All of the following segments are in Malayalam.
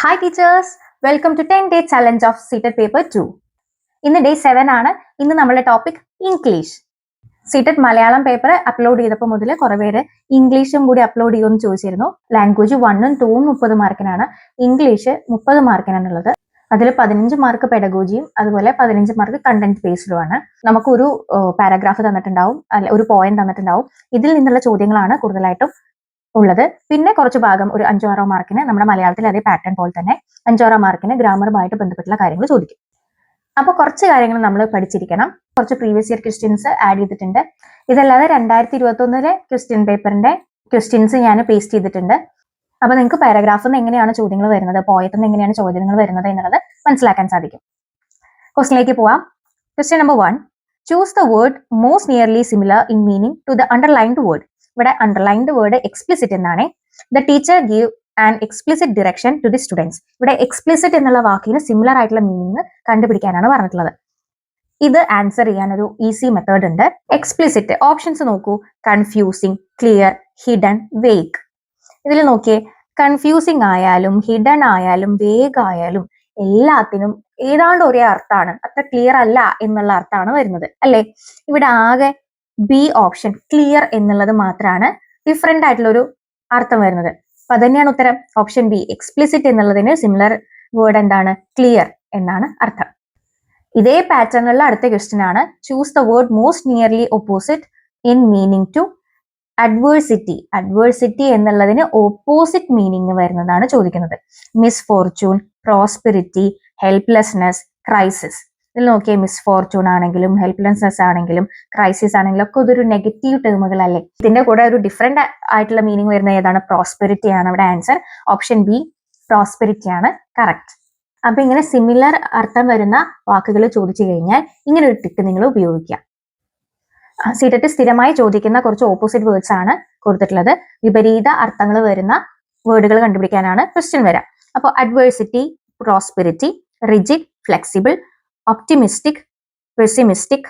Hi teachers, welcome to 10-day challenge of CTET paper 2. ഇന്ന് ഡേ 7 ആണ്. ഇന്ന് നമ്മുടെ topic English. CTET Malayalam paper upload ചെയ്തപ്പോൾ മുതൽ കുറെ പേര് ഇംഗ്ലീഷും കൂടി അപ്ലോഡ് ചെയ്യുമെന്ന് ചോദിച്ചിരുന്നു. ലാംഗ്വേജ് 1ഉം 2ഉം 30 മാർക്കിനാണ്, ഇംഗ്ലീഷ് 30 മാർക്കിനാണുള്ളത്. അതിൽ 15 മാർക്ക് പെഡഗോജിയും അതുപോലെ 15 മാർക്ക് കണ്ടന്റ് ബേസ്ഡുമാണ്. നമുക്കൊരു പാരഗ്രാഫ് തന്നിട്ടുണ്ടാവും, അല്ല ഒരു പോയിന്റ് തന്നിട്ടുണ്ടാവും. ഇതിൽ നിന്നുള്ള ചോദ്യങ്ങളാണ് കൂടുതലായിട്ടും ഉള്ളത്. പിന്നെ കുറച്ച് ഭാഗം ഒരു 5-6 മാർക്കിന് നമ്മുടെ മലയാളത്തിൽ അതേ പാറ്റേൺ പോലെ തന്നെ 5-6 മാർക്കിന് ഗ്രാമറുമായിട്ട് ബന്ധപ്പെട്ടുള്ള കാര്യങ്ങൾ ചോദിക്കും. അപ്പോൾ കുറച്ച് കാര്യങ്ങൾ നമ്മൾ പഠിച്ചിരിക്കണം. കുറച്ച് പ്രീവിയസ് ഇയർ ക്വസ്റ്റ്യൻസ് ആഡ് ചെയ്തിട്ടുണ്ട്. ഇതല്ലാതെ 2021 ക്വസ്റ്റ്യൻ പേപ്പറിന്റെ ക്വസ്റ്റ്യൻസ് ഞാൻ പേസ്റ്റ് ചെയ്തിട്ടുണ്ട്. അപ്പൊ നിങ്ങൾക്ക് പാരഗ്രാഫിൽ നിന്ന് എങ്ങനെയാണ് ചോദ്യങ്ങൾ വരുന്നത്, പോയത്തിൽ നിന്ന് എങ്ങനെയാണ് ചോദ്യങ്ങൾ വരുന്നത് എന്നുള്ളത് മനസ്സിലാക്കാൻ സാധിക്കും. ക്വസ്റ്റ്യനിലേക്ക് പോവാം. Question number 1, choose the word most nearly similar in meaning to the underlined word. ഇവിടെ അണ്ടർലൈൻഡ് വേർഡ് എക്സ്പ്ലിസിറ്റ് എന്നാണ്. The teacher give an explicit direction to the students. ഇവിടെ എക്സ്പ്ലിസിറ്റ് എന്നുള്ള വാക്കിന് സിമിലർ ആയിട്ടുള്ള മീനിങ് കണ്ടുപിടിക്കാനാണ് പറഞ്ഞിട്ടുള്ളത്. ഇത് ആൻസർ ചെയ്യാൻ ഒരു ഈസി മെത്തേഡ് ഉണ്ട്. എക്സ്പ്ലിസിറ്റ് ഓപ്ഷൻസ് നോക്കൂ. Confusing, clear, hidden, vague. ഇതിൽ നോക്കിയേ, കൺഫ്യൂസിങ് ആയാലും ഹിഡൻ ആയാലും വേഗ് ആയാലും എല്ലാത്തിനും ഏതാണ്ട് ഒരേ അർത്ഥമാണ്, അത്ര ക്ലിയർ അല്ല എന്നുള്ള അർത്ഥമാണ് വരുന്നത് അല്ലേ. ഇവിടെ ആകെ ബി ഓപ്ഷൻ ക്ലിയർ എന്നുള്ളത് മാത്രമാണ് ഡിഫറെന്റ് ആയിട്ടുള്ള ഒരു അർത്ഥം വരുന്നത്. അപ്പൊ അതന്നെയാണ് ഉത്തരം, ഓപ്ഷൻ ബി. എക്സ്പ്ലിസിറ്റ് എന്നുള്ളതിന് സിമിലർ വേർഡ് എന്താണ്? ക്ലിയർ എന്നാണ് അർത്ഥം. ഇതേ പാറ്റേണിലുള്ള അടുത്ത ക്വസ്റ്റ്യൻ ആണ്. Choose the word most nearly opposite in meaning to adversity. Adversity എന്നുള്ളതിന് ഓപ്പോസിറ്റ് മീനിങ് വരുന്നതാണ് ചോദിക്കുന്നത്. Misfortune, prosperity, helplessness, crisis. ഇതിൽ നോക്കിയേ, മിസ്ഫോർച്യൂൺ ആണെങ്കിലും ഹെൽപ്ലെസ്നെസ് ആണെങ്കിലും ക്രൈസിസ് ആണെങ്കിലും ഒക്കെ ഇതൊരു നെഗറ്റീവ് ടേമുകൾ അല്ലേ. ഇതിന്റെ കൂടെ ഒരു ഡിഫറെന്റ് ആയിട്ടുള്ള മീനിങ് വരുന്ന ഏതാണ്? പ്രോസ്പെരിറ്റി ആണ്. ഇവിടെ ആൻസർ ഓപ്ഷൻ ബി, പ്രോസ്പെരിറ്റി ആണ് കറക്റ്റ്. അപ്പൊ ഇങ്ങനെ സിമിലർ അർത്ഥം വരുന്ന വാക്കുകൾ ചോദിച്ചു കഴിഞ്ഞാൽ ഇങ്ങനെ ഒരു ട്രിക്ക് നിങ്ങൾ ഉപയോഗിക്കുക. CTET സ്ഥിരമായി ചോദിക്കുന്ന കുറച്ച് ഓപ്പോസിറ്റ് വേർഡ്സ് ആണ് കൊടുത്തിട്ടുള്ളത്. വിപരീത അർത്ഥങ്ങൾ വരുന്ന വേർഡുകൾ കണ്ടുപിടിക്കാനാണ് ക്വസ്റ്റ്യൻ വരാം. അപ്പോൾ adversity, prosperity, rigid, flexible, optimistic, pessimistic,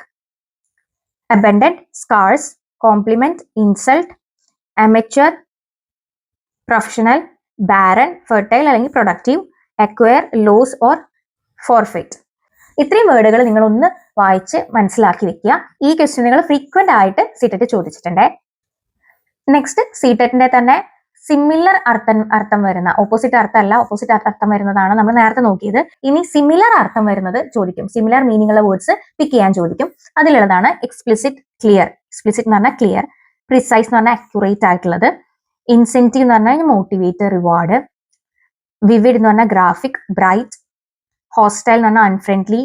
abundant, scarce, compliment, insult, amateur, professional, barren, fertile അല്ലെങ്കിൽ productive, acquire, lose or forfeit. ഇത്രയും വേർഡുകൾ നിങ്ങൾ ഒന്ന് വായിച്ച് മനസ്സിലാക്കി വെക്കുക. ഈ ക്വസ്റ്റ്യനുകൾ ഫ്രീക്വന്റ് ആയിട്ട് CTET ചോദിച്ചിട്ടുണ്ട്. നെക്സ്റ്റ് CTETന്റെ തന്നെ സിമിലർ അർത്ഥം വരുന്ന, ഓപ്പോസിറ്റ് അർത്ഥമല്ല, ഓപ്പോസിറ്റ് അർത്ഥം വരുന്നതാണ് നമ്മൾ നേരത്തെ നോക്കിയത്. ഇനി സിമിലർ അർത്ഥം വരുന്നത് ചോദിക്കും. സിമിലർ മീനിങ് ഉള്ള വേർഡ്സ് പിക്ക് ചെയ്യാൻ ചോദിക്കും. അതിലുള്ളതാണ് എക്സ്പ്ലിസിറ്റ്, ക്ലിയർ. എക്സ്പ്ലിസിറ്റ് എന്ന് പറഞ്ഞാൽ ക്ലിയർ, പ്രിസൈസ് എന്ന് പറഞ്ഞാൽ അക്യുറേറ്റ് ആയിട്ടുള്ളത്, ഇൻസെന്റീവ് എന്ന് പറഞ്ഞാൽ മോട്ടിവേറ്റ്, റിവാർഡ്, വിവിഡ് എന്ന് പറഞ്ഞാൽ ഗ്രാഫിക്, ബ്രൈറ്റ്, ഹോസ്റ്റൈൽ എന്ന് പറഞ്ഞാൽ അൺഫ്രണ്ട്ലി,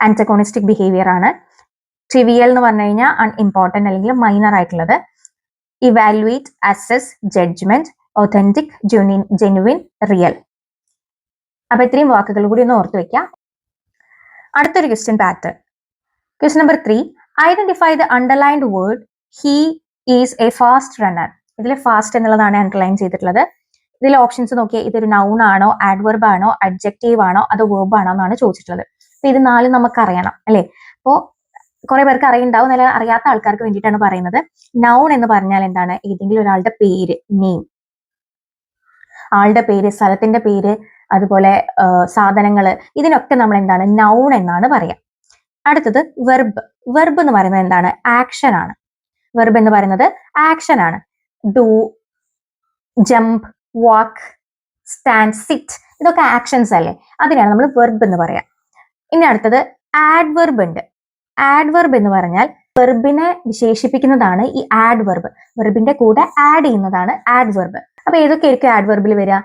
ആന്റഗോണിസ്റ്റിക് ബിഹേവിയർ ആണ്, ട്രിവിയൽ എന്ന് പറഞ്ഞു കഴിഞ്ഞാൽ അൺഇമ്പോർട്ടന്റ് അല്ലെങ്കിൽ മൈനർ ആയിട്ടുള്ളത്, evaluate, assess, judgement, authentic, genuine, real. അപ്പൊ ഇത്രയും വാക്കുകൾ കൂടി ഒന്ന് ഓർത്ത് വെക്കാം. അടുത്തൊരു question pattern. Question number 3, identify the underlined word he is a fast runner. ഇതിൽ ഫാസ്റ്റ് എന്നുള്ളതാണ് അണ്ടർലൈൻ ചെയ്തിട്ടുള്ളത്. ഇതിലെ ഓപ്ഷൻസ് നോക്കിയാൽ ഇതൊരു നൗൺ ആണോ, ആഡ്വർബ് ആണോ, അഡ്ജക്റ്റീവ് ആണോ, അതോ വേർബ് ആണോ എന്നാണ് ചോദിച്ചിട്ടുള്ളത്. അപ്പൊ ഇത് 4 നമുക്ക് അറിയണം അല്ലെ. അപ്പോ കുറെ പേർക്ക് അറിയുണ്ടാവും, നല്ല അറിയാത്ത ആൾക്കാർക്ക് വേണ്ടിയിട്ടാണ് പറയുന്നത്. നൗൺ എന്ന് പറഞ്ഞാൽ എന്താണ്? ഏതെങ്കിലും ഒരാളുടെ പേര്, നെയിം, ആളുടെ പേര്, സ്ഥലത്തിന്റെ പേര്, അതുപോലെ സാധനങ്ങള്, ഇതിനൊക്കെ നമ്മൾ എന്താണ്? നൗൺ എന്നാണ് പറയാം. അടുത്തത് വെർബ്. വെർബ് എന്ന് പറയുന്നത് എന്താണ്? ആക്ഷൻ ആണ്. വെർബ് എന്ന് പറയുന്നത് ആക്ഷൻ ആണ്. Do, jump, walk, stand, sit, ഇതൊക്കെ ആക്ഷൻസ് അല്ലേ. അതിനാണ് നമ്മൾ വെർബ് എന്ന് പറയാം. ഇനി അടുത്തത് ആഡ്വർബ് ഉണ്ട്. ആഡ്വർബ് എന്ന് പറഞ്ഞാൽ വെർബിനെ വിശേഷിപ്പിക്കുന്നതാണ് ഈ ആഡ്വർബ്. വെർബിന്റെ കൂടെ ആഡ് ചെയ്യുന്നതാണ് ആഡ്വർബ്. അപ്പൊ ഏതൊക്കെയായിരിക്കും ആഡ്വർബിൽ വരിക?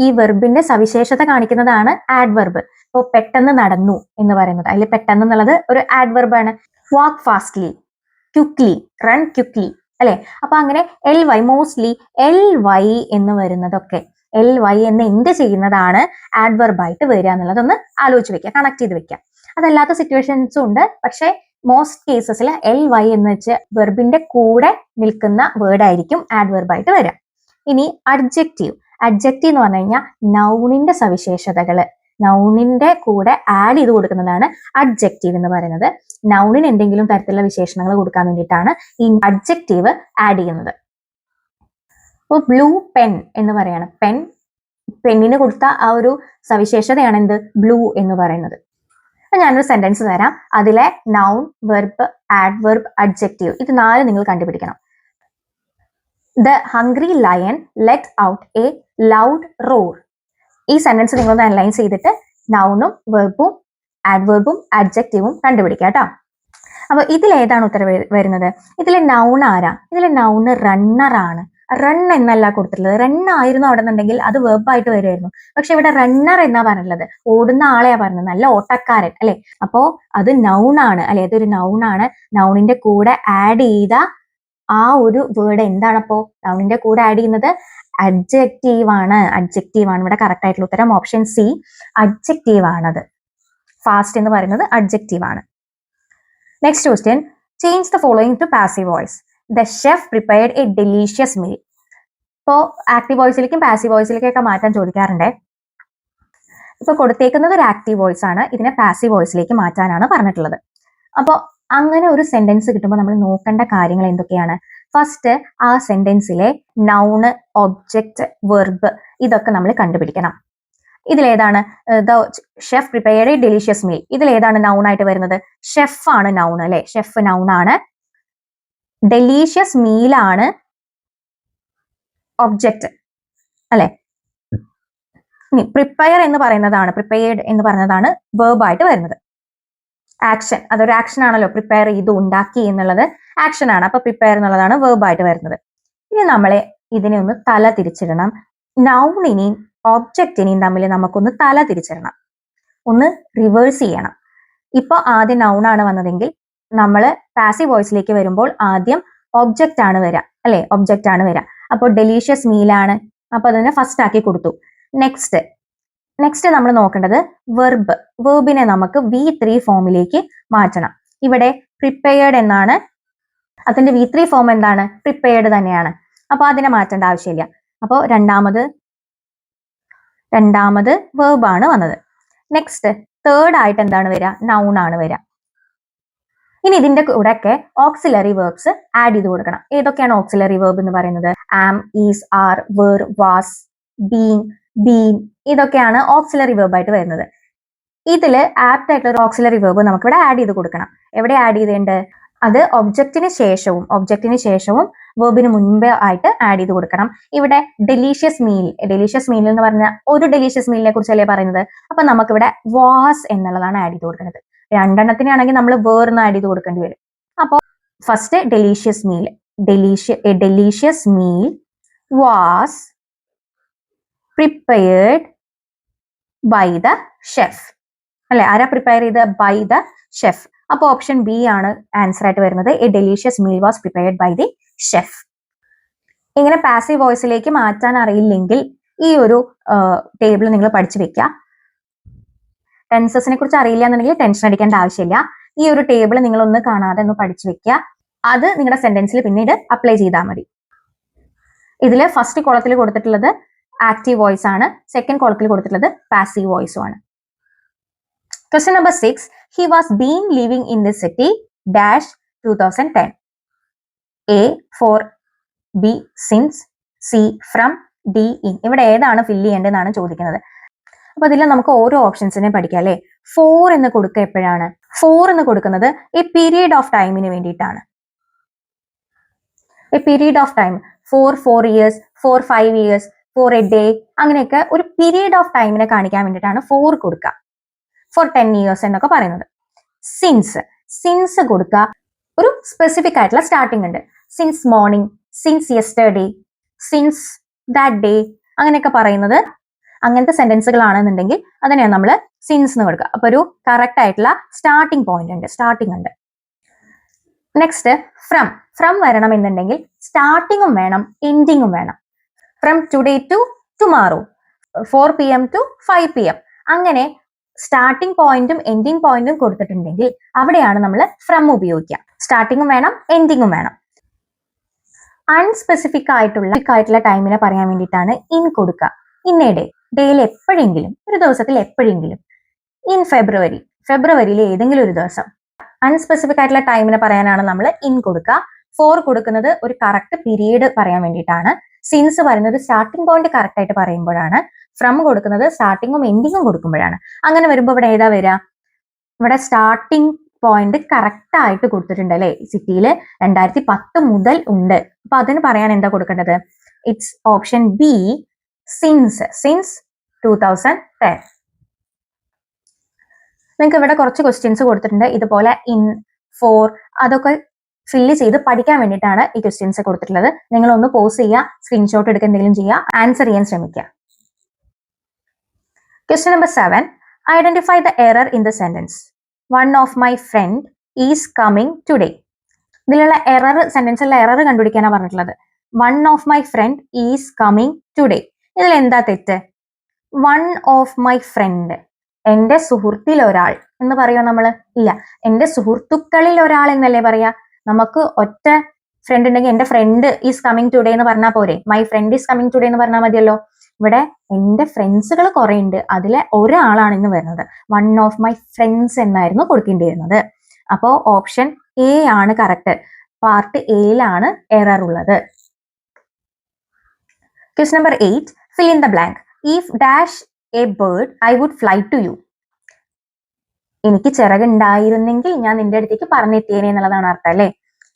ഈ വെർബിന്റെ സവിശേഷത കാണിക്കുന്നതാണ് ആഡ്വർബ്. ഇപ്പൊ പെട്ടെന്ന് നടന്നു എന്ന് പറയുന്നത്, അതിൽ പെട്ടെന്ന് എന്നുള്ളത് ഒരു ആഡ്വർബ് ആണ്. വാക്ക് ഫാസ്റ്റ്ലി, ക്വിക്ലി, റൺ ക്വിക്ലി അല്ലെ. അപ്പൊ അങ്ങനെ LY, മോസ്റ്റ്ലി, LY എന്ന് വരുന്നതൊക്കെ, LY എന്ന് എൻഡ് ചെയ്യുന്നതാണ് ആഡ്വർബ് ആയിട്ട് വരിക എന്നുള്ളതൊന്ന് ആലോചിച്ച് വെക്കുക, കണക്ട് ചെയ്ത് വെക്കുക. അതല്ലാത്ത സിറ്റുവേഷൻസും ഉണ്ട്, പക്ഷെ മോസ്റ്റ് കേസസിൽ LY എന്ന് വെച്ച് വെർബിന്റെ കൂടെ നിൽക്കുന്ന വേർഡ് ആയിരിക്കും ആഡ്വർബ് ആയിട്ട് വരിക. ഇനി അഡ്ജക്റ്റീവ്. അഡ്ജക്റ്റീവ് എന്ന് പറഞ്ഞു കഴിഞ്ഞാൽ നൗണിന്റെ സവിശേഷതകള്, നൗണിന്റെ കൂടെ ആഡ് ചെയ്ത് കൊടുക്കുന്നതാണ് അഡ്ജക്റ്റീവ് എന്ന് പറയുന്നത്. നൗണിന് എന്തെങ്കിലും തരത്തിലുള്ള വിശേഷണങ്ങൾ കൊടുക്കാൻ വേണ്ടിയിട്ടാണ് ഈ അഡ്ജക്റ്റീവ് ആഡ് ചെയ്യുന്നത്. ബ്ലൂ പെൻ എന്ന് പറയാണ്. പെൻ പെണ്ണിന് കൊടുത്ത ആ ഒരു സവിശേഷതയാണ് എന്ത്, ബ്ലൂ എന്ന് പറയുന്നത്. അപ്പൊ ഞാനൊരു സെന്റൻസ് തരാം. അതിലെ നൗൺ, വെർബ്, ആഡ്വർബ്, അഡ്ജക്റ്റീവ് ഇത് 4 നിങ്ങൾ കണ്ടുപിടിക്കണം. The hungry lion let out A loud roar. ഈ സെന്റൻസ് നിങ്ങളൊന്ന് അനലൈസ് ചെയ്തിട്ട് നൗണും വെർബും ആഡ്വർബും അഡ്ജക്റ്റീവും കണ്ടുപിടിക്കുക കേട്ടോ. അപ്പൊ ഇതിലേതാണ് ഉത്തരം വരുന്നത്? ഇതിലെ നൗൺ ആരാ? ഇതിലെ നൗണ് റണ്ണർ ആണ്. റൺ എന്നല്ല കൊടുത്തിട്ടുള്ളത്. റൺ ആയിരുന്നു അവിടെ നിന്നുണ്ടെങ്കിൽ അത് വെർബായിട്ട് വരുമായിരുന്നു. പക്ഷെ ഇവിടെ റണ്ണർ എന്നാ പറഞ്ഞിട്ടുള്ളത്. ഓടുന്ന ആളെയാ പറഞ്ഞത്, നല്ല ഓട്ടക്കാരൻ അല്ലെ. അപ്പോ അത് നൗൺ ആണ് അല്ലെ, അതൊരു നൗൺ ആണ്. നൗണിന്റെ കൂടെ ആഡ് ചെയ്ത ആ ഒരു വേർഡ് എന്താണപ്പോ? നൗണിന്റെ കൂടെ ആഡ് ചെയ്യുന്നത് അഡ്ജക്റ്റീവ് ആണ്. അഡ്ജക്റ്റീവ് ആണ് ഇവിടെ കറക്റ്റ് ആയിട്ടുള്ള ഉത്തരം. ഓപ്ഷൻ സി, അഡ്ജക്റ്റീവ് ആണത്. ഫാസ്റ്റ് എന്ന് പറയുന്നത് അഡ്ജക്റ്റീവ് ആണ്. Next question, change the following to passive voice. The chef prepared a delicious meal. ഇപ്പോൾ ആക്റ്റീവ് വോയിസിലേക്കും പാസീവ് വോയിസിലേക്കൊക്കെ മാറ്റാൻ ചോദിക്കാറുണ്ട്. ഇപ്പൊ കൊടുത്തേക്കുന്നത് ഒരു ആക്റ്റീവ് വോയിസ് ആണ്, ഇതിനെ പാസീവ് വോയിസിലേക്ക് മാറ്റാനാണ് പറഞ്ഞിട്ടുള്ളത്. അപ്പോൾ അങ്ങനെ ഒരു സെന്റൻസ് കിട്ടുമ്പോൾ നമ്മൾ നോക്കേണ്ട കാര്യങ്ങൾ എന്തൊക്കെയാണ്? ഫസ്റ്റ് ആ സെന്റൻസിലെ നൗണ്, ഒബ്ജക്റ്റ്, വെർബ് ഇതൊക്കെ നമ്മൾ കണ്ടുപിടിക്കണം. ഇതിലേതാണ് the chef prepared a delicious meal? ഇതിലേതാണ് നൗൺ ആയിട്ട് വരുന്നത്? ഷെഫ് ആണ് നൗൺ അല്ലെ, ഷെഫ് നൗൺ ആണ്. ഡെലീഷ്യസ് മീൽ ആണ് ഒബ്ജക്റ്റ് അല്ലെ. ഇനി പ്രിപ്പയർ എന്ന് പറയുന്നതാണ്, പ്രിപ്പയർഡ് എന്ന് പറയുന്നതാണ് വെർബ് ആയിട്ട് വരുന്നത്. ആക്ഷൻ, അതൊരു ആക്ഷൻ ആണല്ലോ. പ്രിപ്പയർ ചെയ്ത് ഉണ്ടാക്കി എന്നുള്ളത് ആക്ഷൻ ആണ്. അപ്പൊ പ്രിപ്പയർ എന്നുള്ളതാണ് വെർബ് ആയിട്ട് വരുന്നത്. ഇനി നമ്മളെ ഇതിനെ ഒന്ന് തല തിരിച്ചിടണം. നൗണിനെയും ഒബ്ജക്റ്റിനെയും തമ്മിൽ നമുക്കൊന്ന് തല തിരിച്ചിടണം, ഒന്ന് റിവേഴ്സ് ചെയ്യണം. ഇപ്പൊ ആദ്യം നൗൺ ആണ് വന്നതെങ്കിൽ നമ്മൾ പാസീവ് വോയിസിലേക്ക് വരുമ്പോൾ ആദ്യം ഒബ്ജക്റ്റ് ആണ് വരിക അല്ലെ, ഒബ്ജക്റ്റ് ആണ് വരിക. അപ്പോൾ ഡെലീഷ്യസ് മീലാണ്, അപ്പൊ അതിനെ ഫസ്റ്റ് ആക്കി കൊടുത്തു. നെക്സ്റ്റ് നമ്മൾ നോക്കേണ്ടത് വെർബ്. വെർബിനെ നമുക്ക് V3 ഫോമിലേക്ക് മാറ്റണം. ഇവിടെ പ്രിപ്പയർഡ് എന്നാണ്, അതിന്റെ V3 ഫോം എന്താണ്? പ്രിപ്പയർഡ് തന്നെയാണ്. അപ്പൊ അതിനെ മാറ്റേണ്ട ആവശ്യമില്ല. അപ്പോൾ രണ്ടാമത് വെർബ് ആണ് വന്നത്. നെക്സ്റ്റ് തേർഡ് ആയിട്ട് എന്താണ് വരിക? നൗൺ ആണ് വരിക. ഇനി ഇതിന്റെ കൂടെ ഒക്കെ ഓക്സിലറി വേർബ്സ് ആഡ് ചെയ്ത് കൊടുക്കണം. ഏതൊക്കെയാണ് ഓക്സിലറി വേർബ് എന്ന് പറയുന്നത്? Am, is, are, were, was, being, been ഇതൊക്കെയാണ് ഓക്സിലറി വേർബ് ആയിട്ട് വരുന്നത്. ഇതിൽ ആപ്റ്റ് ആയിട്ടുള്ള ഒരു ഓക്സിലറി വേർബ് നമുക്ക് ഇവിടെ ആഡ് ചെയ്ത് കൊടുക്കണം. എവിടെ ആഡ് ചെയ്തേണ്ടത്? അത് ഒബ്ജക്റ്റിന് ശേഷവും വെർബിന് മുൻപേ ആയിട്ട് ആഡ് ചെയ്ത് കൊടുക്കണം. ഇവിടെ ഡെലീഷ്യസ് മീൽ എന്ന് പറഞ്ഞാൽ ഒരു ഡെലീഷ്യസ് മീലിനെ കുറിച്ചല്ലേ പറയുന്നത്. അപ്പൊ നമുക്കിവിടെ വാസ് എന്നുള്ളതാണ് ആഡ് ചെയ്ത് കൊടുക്കുന്നത്. രണ്ടെണ്ണത്തിനാണെങ്കിൽ നമ്മൾ വേർന്ന് ആഡ് ചെയ്ത് കൊടുക്കേണ്ടി വരും. അപ്പോൾ first delicious meal was prepared by the chef അല്ലെ. ആരാ പ്രിപ്പയർ ചെയ്ത്? By the chef. അപ്പൊ ഓപ്ഷൻ ബി ആണ് ആൻസർ ആയിട്ട് വരുന്നത്. A delicious meal was prepared by the chef. ഇങ്ങനെ പാസീവ് വോയിസിലേക്ക് മാറ്റാൻ അറിയില്ലെങ്കിൽ ഈ ഒരു ടേബിൾ നിങ്ങൾ പഠിച്ചു വെക്കുക. ടെൻസസിനെ കുറിച്ച് അറിയില്ല എന്നുണ്ടെങ്കിൽ ടെൻഷൻ അടിക്കേണ്ട ആവശ്യമില്ല. ഈ ഒരു ടേബിൾ നിങ്ങൾ ഒന്ന് കാണാതെ ഒന്ന് പഠിച്ചു വെക്കുക. അത് നിങ്ങളുടെ സെന്റൻസിൽ പിന്നീട് അപ്ലൈ ചെയ്താൽ മതി. ഇതിൽ ഫസ്റ്റ് കോളത്തിൽ കൊടുത്തിട്ടുള്ളത് ആക്റ്റീവ് വോയിസ് ആണ്, സെക്കൻഡ് കോളത്തിൽ കൊടുത്തിട്ടുള്ളത് പാസീവ് വോയിസും ആണ്. Question number 6. He was been living in this city dash 2010. A for B since, C from, D in. ഇവിടെ ഏതാണ് ഫില്ല് ചെയ്യേണ്ടതെന്നാണ് ചോദിക്കുന്നത്. അപ്പൊ ഇതിൽ നമുക്ക് ഓരോ ഓപ്ഷൻസിനെ പഠിക്കാം അല്ലെ. 4 എന്ന് കൊടുക്കുക എപ്പോഴാണ്? 4 എന്ന് കൊടുക്കുന്നത് എ പീരീഡ് ഓഫ് ടൈമിന് വേണ്ടിയിട്ടാണ്. A period of time, 4 years, 5 years, for a day അങ്ങനെയൊക്കെ ഒരു പീരീഡ് ഓഫ് ടൈമിനെ കാണിക്കാൻ വേണ്ടിയിട്ടാണ് 4 കൊടുക്കുക. ഫോർ 10 years എന്നൊക്കെ പറയുന്നത്. സിൻസ് കൊടുക്കുക, ഒരു സ്പെസിഫിക് ആയിട്ടുള്ള സ്റ്റാർട്ടിംഗ് ഉണ്ട്. Since morning, since yesterday, since that day അങ്ങനെയൊക്കെ പറയുന്നത്. അങ്ങനത്തെ സെന്റൻസുകൾ ആണെന്നുണ്ടെങ്കിൽ അതിനെയാണ് നമ്മൾ സിൻസ് എന്ന് കൊടുക്കുക. അപ്പൊ ഒരു കറക്റ്റ് ആയിട്ടുള്ള സ്റ്റാർട്ടിംഗ് ഉണ്ട്. നെക്സ്റ്റ് ഫ്രം വരണം എന്നുണ്ടെങ്കിൽ സ്റ്റാർട്ടിങ്ങും വേണം എൻഡിങ്ങും വേണം. From today to tomorrow, 4 PM to 5 PM അങ്ങനെ സ്റ്റാർട്ടിംഗ് പോയിന്റും എൻഡിങ് പോയിന്റും കൊടുത്തിട്ടുണ്ടെങ്കിൽ അവിടെയാണ് നമ്മൾ ഫ്രം ഉപയോഗിക്കുക. സ്റ്റാർട്ടിങ്ങും വേണം എൻഡിങ്ങും വേണം. അൺസ്പെസിഫിക് ആയിട്ടുള്ള ടൈമിനെ പറയാൻ വേണ്ടിയിട്ടാണ് ഇൻ കൊടുക്കുക. ഇന്നേ ഡേയിൽ എപ്പോഴെങ്കിലും, ഒരു ദിവസത്തിൽ എപ്പോഴെങ്കിലും. ഇൻ ഫെബ്രുവരിയിൽ ഏതെങ്കിലും ഒരു ദിവസം. അൺസ്പെസിഫിക് ആയിട്ടുള്ള ടൈമിനെ പറയാനാണ് നമ്മൾ ഇൻ കൊടുക്കുക. ഫോർ കൊടുക്കുന്നത് ഒരു കറക്റ്റ് പീരീഡ് പറയാൻ വേണ്ടിയിട്ടാണ്. സിൻസ് പറയുന്നത് സ്റ്റാർട്ടിംഗ് പോയിന്റ് കറക്റ്റ് ആയിട്ട് പറയുമ്പോഴാണ്. ഫ്രം കൊടുക്കുന്നത് സ്റ്റാർട്ടിങ്ങും എൻഡിങ്ങും കൊടുക്കുമ്പോഴാണ്. അങ്ങനെ വരുമ്പോൾ ഇവിടെ ഏതാ വരിക? ഇവിടെ സ്റ്റാർട്ടിംഗ് പോയിന്റ് കറക്റ്റ് ആയിട്ട് കൊടുത്തിട്ടുണ്ട് അല്ലെ. സിറ്റിയിൽ 2010 മുതൽ ഉണ്ട്. അപ്പൊ അതിന് പറയാൻ എന്താ കൊടുക്കേണ്ടത്? It's option B, since 2010. നിങ്ങൾക്ക് ഇവിടെ കുറച്ച് ക്വസ്റ്റ്യൻസ് കൊടുത്തിട്ടുണ്ട്. ഇതുപോലെ ഇൻ, ഫോർ അതൊക്കെ ഫില്ല് ചെയ്ത് പഠിക്കാൻ വേണ്ടിയിട്ടാണ് ഈ ക്വസ്റ്റ്യൻസ് കൊടുത്തിട്ടുള്ളത്. നിങ്ങൾ ഒന്ന് പോസ് ചെയ്യുക, സ്ക്രീൻഷോട്ട് എടുക്കുക, എന്തെങ്കിലും ചെയ്യുക, ആൻസർ ചെയ്യാൻ ശ്രമിക്കുക. Question number 7. Identify the error in the sentence. One of my friend is coming today. ഇതിലുള്ള എറർ, സെന്റൻസിലുള്ള എറർ കണ്ടുപിടിക്കാനാണ് പറഞ്ഞിട്ടുള്ളത്. One of my friend is coming today. ഇതിൽ എന്താ തെറ്റ്? വൺ ഓഫ് മൈ ഫ്രണ്ട്, എന്റെ സുഹൃത്തിൽ ഒരാൾ എന്ന് പറയുമോ നമ്മള്? ഇല്ല. എന്റെ സുഹൃത്തുക്കളിൽ ഒരാൾ എന്നല്ലേ പറയാ. നമുക്ക് ഒറ്റ ഫ്രണ്ട് ഉണ്ടെങ്കിൽ എന്റെ ഫ്രണ്ട് ഈസ് കമ്മിങ് ടുഡേ എന്ന് പറഞ്ഞാൽ പോരെ? My friend is coming today എന്ന് പറഞ്ഞാൽ മതിയല്ലോ. ഇവിടെ എന്റെ ഫ്രണ്ട്സുകൾ കുറെ ഉണ്ട്, അതിലെ ഒരാളാണ് ഇന്ന് വരുന്നത്. വൺ ഓഫ് മൈ ഫ്രണ്ട്സ് എന്നായിരുന്നു കൊടുക്കേണ്ടിയിരുന്നത്. അപ്പോ ഓപ്ഷൻ എ ആണ് കറക്റ്റ്. പാർട്ട് എയിലാണ് എറർ ഉള്ളത്. Question number 8. Fill in the blank. If dash a bird I would fly to you. എനിക്ക് ചിറകുണ്ടായിരുന്നെങ്കിൽ ഞാൻ നിന്റെ അടുത്തേക്ക് പറഞ്ഞെത്തിയേനെ എന്നുള്ളതാണ് അർത്ഥം അല്ലെ.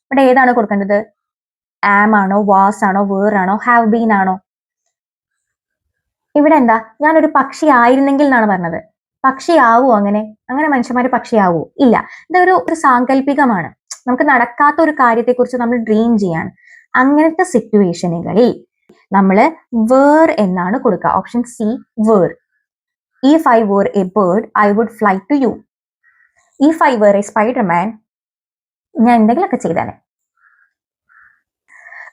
ഇവിടെ ഏതാണ് കൊടുക്കേണ്ടത്? ആം ആണോ, വാസ് ആണോ, വേർ ആണോ, ഹാവ് ബീൻ ആണോ? ഇവിടെ എന്താ? ഞാനൊരു പക്ഷി ആയിരുന്നെങ്കിൽ എന്നാണ് പറഞ്ഞത്. പക്ഷിയാവോ? അങ്ങനെ മനുഷ്യന്മാര് പക്ഷിയാവോ? ഇല്ല. ഇതൊരു സാങ്കല്പികമാണ്. നമുക്ക് നടക്കാത്ത ഒരു കാര്യത്തെക്കുറിച്ച് നമ്മൾ ഡ്രീം ചെയ്യാണ്. അങ്ങനത്തെ സിറ്റുവേഷനുകളിൽ നമ്മൾ വേർ എന്നാണ് കൊടുക്കുക. Option C, were. If I were a bird I would fly to you. If I were a spiderman, ഞാൻ എന്തെങ്കിലുമൊക്കെ ചെയ്താലേ.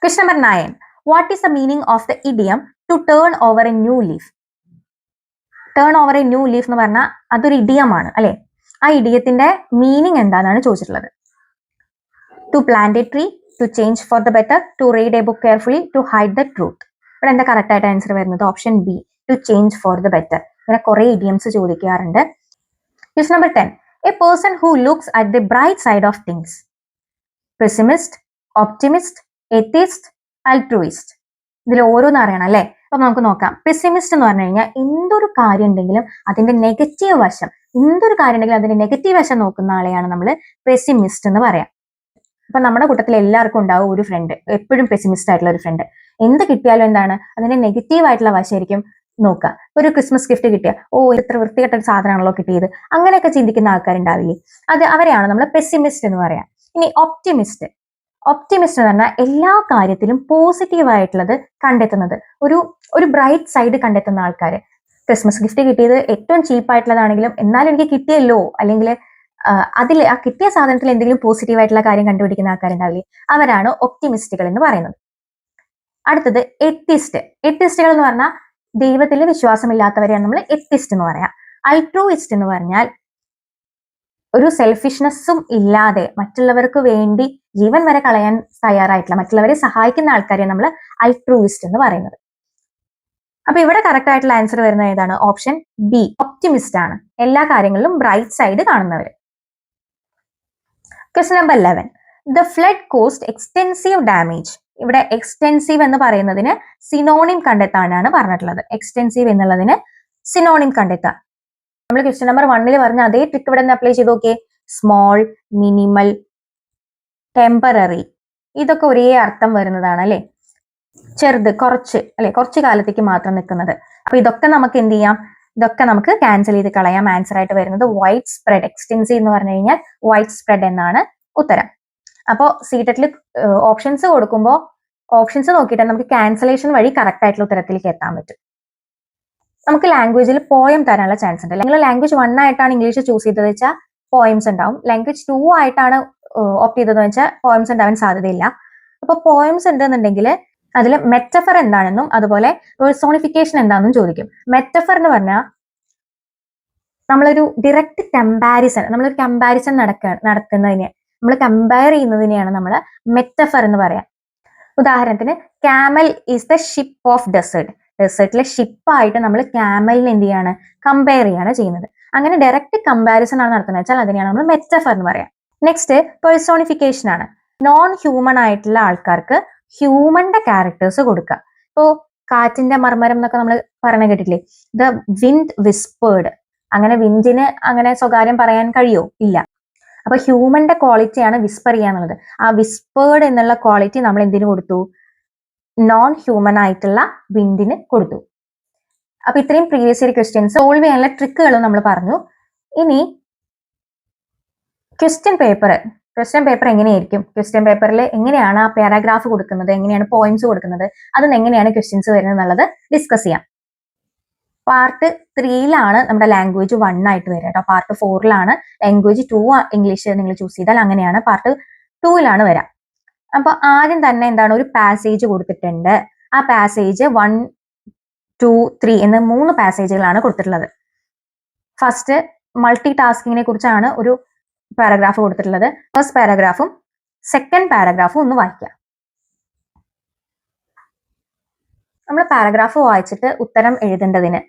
Question number 9. What is the meaning of the idiom to turn over a new leaf? Turn over a new leaf എന്ന് പറഞ്ഞാൽ അതൊരു ഇഡിയമാണ് അല്ലെ. ആ ഇഡിയത്തിന്റെ മീനിങ് എന്താണെന്നാണ് ചോദിച്ചിട്ടുള്ളത്. To plant a tree, to change for the better, to read a book carefully, to hide the truth. ഇവിടെ എന്താ കറക്റ്റ് ആയിട്ട് ആൻസർ വരുന്നത്? Option B, to change for the better. ഇങ്ങനെ കുറെ ഇഡിയംസ് ചോദിക്കാറുണ്ട്. Question number 10. A person who looks at the bright side of things. Pessimist, optimist, atheist, altruist. ഇതിൽ ഓരോന്ന് അറിയണം അല്ലെ. അപ്പൊ നമുക്ക് നോക്കാം. പെസിമിസ്റ്റ് എന്ന് പറഞ്ഞു കഴിഞ്ഞാൽ എന്തൊരു കാര്യം ഉണ്ടെങ്കിലും അതിന്റെ നെഗറ്റീവ് വശം, നോക്കുന്ന ആളെയാണ് നമ്മൾ പെസിമിസ്റ്റ് എന്ന് പറയാം. അപ്പൊ നമ്മുടെ കൂട്ടത്തിൽ എല്ലാവർക്കും ഉണ്ടാവും ഒരു ഫ്രണ്ട്, എപ്പോഴും പെസിമിസ്റ്റ് ആയിട്ടുള്ള ഒരു ഫ്രണ്ട്. എന്ത് കിട്ടിയാലും എന്താണ്, അതിന്റെ നെഗറ്റീവ് ആയിട്ടുള്ള വശമായിരിക്കും നോക്കുക. ഒരു ക്രിസ്മസ് ഗിഫ്റ്റ് കിട്ടിയ, ഓ ഇത്ര വൃത്തികെട്ട ഒരു സാധനമാണല്ലോ കിട്ടിയത്, അങ്ങനെയൊക്കെ ചിന്തിക്കുന്ന ആൾക്കാരുണ്ടാവില്ലേ, അവരെയാണ് നമ്മൾ പെസിമിസ്റ്റ് എന്ന് പറയാം. ഇനി ഓപ്റ്റിമിസ്റ്റ് എന്ന് പറഞ്ഞാൽ എല്ലാ കാര്യത്തിലും പോസിറ്റീവ് ആയിട്ടുള്ളത് കണ്ടെത്തുന്നത്, ഒരു ബ്രൈറ്റ് സൈഡ് കണ്ടെത്തുന്ന ആൾക്കാർ. ക്രിസ്മസ് ഗിഫ്റ്റ് കിട്ടിയത് ഏറ്റവും ചീപ്പായിട്ടുള്ളതാണെങ്കിലും എന്നാലും എനിക്ക് കിട്ടിയല്ലോ, അല്ലെങ്കിൽ അതിൽ ആ കിട്ടിയ സാധനത്തിൽ എന്തെങ്കിലും പോസിറ്റീവ് ആയിട്ടുള്ള കാര്യം കണ്ടുപിടിക്കുന്ന ആൾക്കാരുണ്ടാവില്ലേ, അവരാണ് ഒപ്റ്റിമിസ്റ്റുകൾ എന്ന് പറയുന്നത്. അടുത്തത് എത്തിസ്റ്റുകൾ എന്ന് പറഞ്ഞാൽ ദൈവത്തിൽ വിശ്വാസമില്ലാത്തവരെയാണ് നമ്മൾ എത്തിസ്റ്റ് എന്ന് പറയാം. അൾട്രൂയിസ്റ്റ് എന്ന് പറഞ്ഞാൽ ഒരു സെൽഫിഷ്നെസ്സും ഇല്ലാതെ മറ്റുള്ളവർക്ക് വേണ്ടി ജീവൻ വരെ കളയാൻ തയ്യാറായിട്ടുള്ള, മറ്റുള്ളവരെ സഹായിക്കുന്ന ആൾക്കാരെ നമ്മൾ അൾട്രൂയിസ്റ്റ് എന്ന് പറയുന്നത്. അപ്പൊ ഇവിടെ കറക്റ്റ് ആയിട്ടുള്ള ആൻസർ വരുന്നത് ഏതാണ്? ഓപ്ഷൻ ബി, ഒപ്റ്റിമിസ്റ്റ് ആണ്. എല്ലാ കാര്യങ്ങളിലും ബ്രൈറ്റ് സൈഡ് കാണുന്നവർ. Question number 11. The flood cost extensive damage. ഇവിടെ എക്സ്റ്റെൻസീവ് എന്ന് പറയുന്നതിന് സിനോണിം കണ്ടെത്താനാണ് പറഞ്ഞിട്ടുള്ളത്. എക്സ്റ്റെൻസീവ് എന്നുള്ളതിന് സിനോണിം കണ്ടെത്താൻ നമ്മൾ ക്വസ്റ്റ്യൻ നമ്പർ 1 പറഞ്ഞ അതേ ട്രിക്ക് ഇവിടെ അപ്ലൈ ചെയ്ത് നോക്കിയേ. സ്മോൾ, മിനിമൽ, ടെമ്പററി, ഇതൊക്കെ ഒരേ അർത്ഥം വരുന്നതാണ് അല്ലെ. ചെറുത്, കുറച്ച് അല്ലെ, കുറച്ച് കാലത്തേക്ക് മാത്രം നിൽക്കുന്നത്. അപ്പൊ ഇതൊക്കെ നമുക്ക് എന്ത് ചെയ്യാം? ഇതൊക്കെ നമുക്ക് ക്യാൻസൽ ചെയ്ത് കളയാം. ആൻസർ ആയിട്ട് വരുന്നത് വൈഡ് സ്പ്രെഡ്. എക്സ്റ്റെൻസീവ് എന്ന് പറഞ്ഞു കഴിഞ്ഞാൽ വൈഡ് സ്പ്രെഡ് എന്നാണ് ഉത്തരം. അപ്പോൾ സീറ്ററ്റിൽ ഓപ്ഷൻസ് കൊടുക്കുമ്പോൾ ഓപ്ഷൻസ് നോക്കിയിട്ട് നമുക്ക് ക്യാൻസലേഷൻ വഴി കറക്റ്റ് ആയിട്ടുള്ള ഉത്തരത്തിലേക്ക് എത്താൻ പറ്റും. നമുക്ക് ലാംഗ്വേജിൽ പോയം തരാനുള്ള ചാൻസ് ഉണ്ട്. നിങ്ങൾ ലാംഗ്വേജ് 1 ആയിട്ടാണ് ഇംഗ്ലീഷ് ചൂസ് ചെയ്തത് വെച്ചാൽ പോയംസ് ഉണ്ടാവും. ലാംഗ്വേജ് 2 ആയിട്ടാണ് ഓപ്റ്റ് ചെയ്തതെന്ന് വെച്ചാൽ പോയംസ് ഉണ്ടാവാൻ സാധ്യതയില്ല. അപ്പൊ പോയംസ് ഉണ്ടെന്നുണ്ടെങ്കിൽ അതിൽ മെറ്റഫർ എന്താണെന്നും അതുപോലെ പേഴ്സോണിഫിക്കേഷൻ എന്താണെന്നും ചോദിക്കും. മെറ്റഫർ എന്ന് പറഞ്ഞാൽ നമ്മളൊരു ഡിറക്റ്റ് കമ്പാരിസൺ, നമ്മളൊരു കമ്പാരിസൺ നടത്തുന്നതിനെ, നമ്മൾ കമ്പയർ ചെയ്യുന്നതിനെയാണ് നമ്മൾ മെറ്റഫർ എന്ന് പറയാം. ഉദാഹരണത്തിന് camel is the ship of desert. ഡെസേർട്ടിലെ ഷിപ്പായിട്ട് നമ്മൾ ക്യാമലിനെ എന്ത് ചെയ്യാണ്? കമ്പയർ ചെയ്യാണ് ചെയ്യുന്നത്. അങ്ങനെ ഡയറക്റ്റ് കമ്പാരിസൺ ആണ് നടത്തുന്നത് വെച്ചാൽ അതിനെയാണ് നമ്മൾ മെറ്റഫർ എന്ന് പറയാം. നെക്സ്റ്റ് പേഴ്സോണിഫിക്കേഷൻ ആണ്. നോൺ ഹ്യൂമൺ ആയിട്ടുള്ള ആൾക്കാർക്ക് ഹ്യൂമന്റെ ക്യാരക്ടേഴ്സ് കൊടുക്കുക. ഇപ്പോ കാറ്റിന്റെ മർമരം എന്നൊക്കെ നമ്മൾ പറഞ്ഞു കേട്ടിട്ടില്ലേ, ദ വിൻഡ് വിസ്പേർഡ്, അങ്ങനെ വിൻഡിന് അങ്ങനെ സ്വകാര്യം പറയാൻ കഴിയോ? ഇല്ല. അപ്പൊ ഹ്യൂമന്റെ ക്വാളിറ്റിയാണ് വിസ്പർ ചെയ്യാന്നുള്ളത്. ആ വിസ്പേർഡ് എന്നുള്ള ക്വാളിറ്റി നമ്മൾ എന്തിനു കൊടുത്തു? നോൺ ഹ്യൂമൻ ആയിട്ടുള്ള വിൻഡിന് കൊടുത്തു. അപ്പൊ ഇത്രയും പ്രീവിയസ് ഇയർ ക്വസ്റ്റ്യൻസ് സോൾവ് ചെയ്യാനുള്ള ട്രിക്കുകളും നമ്മൾ പറഞ്ഞു. ഇനി ക്വസ്റ്റ്യൻ പേപ്പർ എങ്ങനെയായിരിക്കും? ക്വസ്റ്റ്യൻ പേപ്പറിൽ എങ്ങനെയാണ് ആ പാരാഗ്രാഫ് കൊടുക്കുന്നത്, എങ്ങനെയാണ് പോയിന്റ്സ് കൊടുക്കുന്നത്, അതിന് എങ്ങനെയാണ് ക്വസ്റ്റ്യൻസ് വരുന്നത് എന്നുള്ളത് ഡിസ്കസ് ചെയ്യാം. പാർട്ട് 3യിലാണ് നമ്മുടെ ലാംഗ്വേജ് 1 ആയിട്ട് വരിക കേട്ടോ. പാർട്ട് 4ലാണ് ലാംഗ്വേജ് 2 ഇംഗ്ലീഷ് നിങ്ങൾ ചൂസ് ചെയ്താൽ അങ്ങനെയാണ്. പാർട്ട് 2ലാണ് വരാം. അപ്പൊ ആദ്യം തന്നെ എന്താണ്, ഒരു പാസേജ് കൊടുത്തിട്ടുണ്ട്. ആ പാസേജ് 1, 2, 3 എന്ന 3 പാസേജുകളാണ് കൊടുത്തിട്ടുള്ളത്. ഫസ്റ്റ് മൾട്ടി ടാസ്കിങ്ങിനെ കുറിച്ചാണ് ഒരു പാരഗ്രാഫ് കൊടുത്തിട്ടുള്ളത്. ഫസ്റ്റ് പാരഗ്രാഫും സെക്കൻഡ് പാരഗ്രാഫും ഒന്ന് വായിക്കാം. നമ്മൾ പാരഗ്രാഫ് വായിച്ചിട്ട് ഉത്തരം എഴുതേണ്ടതിന്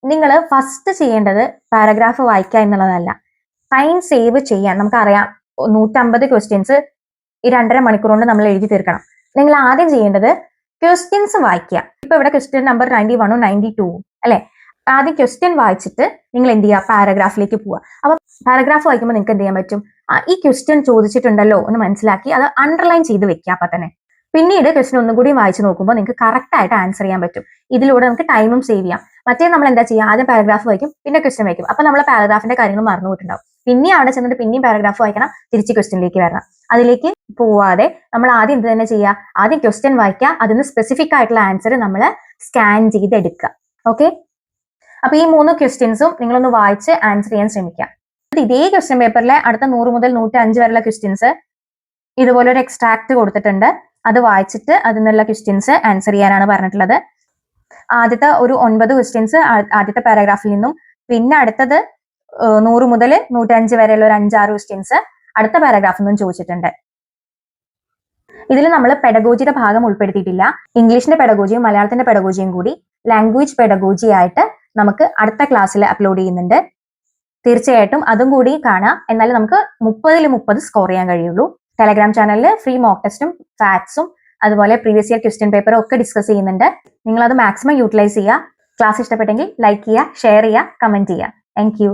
നിങ്ങൾ ഫസ്റ്റ് ചെയ്യേണ്ടത് പാരഗ്രാഫ് വായിക്കുക എന്നുള്ളതല്ല, ടൈം സേവ് ചെയ്യാൻ. നമുക്കറിയാം 150 ക്വസ്റ്റ്യൻസ് ഈ 2.5 മണിക്കൂർ കൊണ്ട് നമ്മൾ എഴുതി തീർക്കണം. നിങ്ങൾ ആദ്യം ചെയ്യേണ്ടത് ക്വസ്റ്റ്യൻസ് വായിക്കുക. ഇപ്പൊ ഇവിടെ ക്വസ്റ്റ്യൻ നമ്പർ 91ഉം 92ഉം അല്ലെ. ആദ്യം ക്വസ്റ്റ്യൻ വായിച്ചിട്ട് നിങ്ങൾ എന്ത് ചെയ്യുക, പാരഗ്രാഫിലേക്ക് പോവുക. അപ്പൊ പാരഗ്രാഫ് വായിക്കുമ്പോൾ നിങ്ങൾക്ക് എന്ത് ചെയ്യാൻ പറ്റും, ഈ ക്വസ്റ്റ്യൻ ചോദിച്ചിട്ടുണ്ടല്ലോ എന്ന് മനസ്സിലാക്കി അത് അണ്ടർലൈൻ ചെയ്ത് വെക്കുക. അപ്പൊ തന്നെ പിന്നീട് ക്വസ്റ്റ്യൻ ഒന്നും കൂടി വായിച്ചു നോക്കുമ്പോൾ നിങ്ങൾക്ക് കറക്റ്റ് ആയിട്ട് ആൻസർ ചെയ്യാൻ പറ്റും. ഇതിലൂടെ നമുക്ക് ടൈമും സേവ് ചെയ്യാം. മറ്റേ നമ്മൾ എന്താ ചെയ്യുക, ആദ്യം പാരഗ്രാഫ് വായിക്കും, പിന്നെ ക്വസ്റ്റ്യൻ വായിക്കും. അപ്പൊ നമ്മൾ പാരഗ്രാഫിന്റെ കാര്യങ്ങൾ മറന്നു പോയിട്ടുണ്ടാവും. പിന്നെ അവിടെ ചെന്നിട്ട് പിന്നെയും പാരഗ്രാഫ് വായിക്കണം, തിരിച്ച് ക്വസ്റ്റ്യനിലേക്ക് വരണം. അതിലേക്ക് പോവാതെ നമ്മൾ ആദ്യം എന്ത് തന്നെ ചെയ്യുക, ആദ്യം ക്വസ്റ്റ്യൻ വായിക്കുക, അതിന് സ്പെസിഫിക് ആയിട്ടുള്ള ആൻസർ നമ്മൾ സ്കാൻ ചെയ്തെടുക്കുക. ഓക്കെ. അപ്പൊ ഈ 3 ക്വസ്റ്റ്യൻസും നിങ്ങളൊന്ന് വായിച്ച് ആൻസർ ചെയ്യാൻ ശ്രമിക്കുക. ഇതേ ക്വസ്റ്റ്യൻ പേപ്പറിലെ അടുത്ത 100 മുതൽ 105 വരെയുള്ള ക്വസ്റ്റ്യൻസ് ഇതുപോലെ ഒരു എക്സ്ട്രാക്ട് കൊടുത്തിട്ടുണ്ട്. അത് വായിച്ചിട്ട് അതിൽ നിന്നുള്ള ക്വസ്റ്റ്യൻസ് ആൻസർ ചെയ്യാനാണ് പറഞ്ഞിട്ടുള്ളത്. ആദ്യത്തെ ഒരു 9 ക്വസ്റ്റ്യൻസ് ആദ്യത്തെ പാരഗ്രാഫിൽ നിന്നും, പിന്നെ അടുത്തത് 100 മുതൽ 105 വരെയുള്ള ഒരു 5-6 ക്വസ്റ്റ്യൻസ് അടുത്ത പാരഗ്രാഫിൽ നിന്നും ചോദിച്ചിട്ടുണ്ട്. ഇതിൽ നമ്മൾ പെഡഗോജിയുടെ ഭാഗം ഉൾപ്പെടുത്തിയിട്ടില്ല. ഇംഗ്ലീഷിന്റെ പെഡഗോജിയും മലയാളത്തിന്റെ പെഡഗോജിയും കൂടി ലാംഗ്വേജ് പെഡഗോജി ആയിട്ട് നമുക്ക് അടുത്ത ക്ലാസ്സിൽ അപ്ലോഡ് ചെയ്യുന്നുണ്ട്. തീർച്ചയായിട്ടും അതും കൂടി കാണാം. എന്നാലും നമുക്ക് 30ൽ 30 സ്കോർ ചെയ്യാൻ കഴിയുള്ളൂ. ടെലഗ്രാം ചാനലിൽ ഫ്രീ മോക്ക് ടെസ്റ്റും ഫാക്ട്സും അതുപോലെ പ്രീവിയസ് ഇയർ ക്വസ്റ്റ്യൻ പേപ്പറും ഒക്കെ ഡിസ്കസ് ചെയ്യുന്നുണ്ട്. നിങ്ങൾ അത് മാക്സിമം യൂട്ടിലൈസ് ചെയ്യുക. ക്ലാസ് ഇഷ്ടപ്പെട്ടെങ്കിൽ ലൈക്ക് ചെയ്യുക, ഷെയർ ചെയ്യുക, കമന്റ് ചെയ്യുക. Thank you.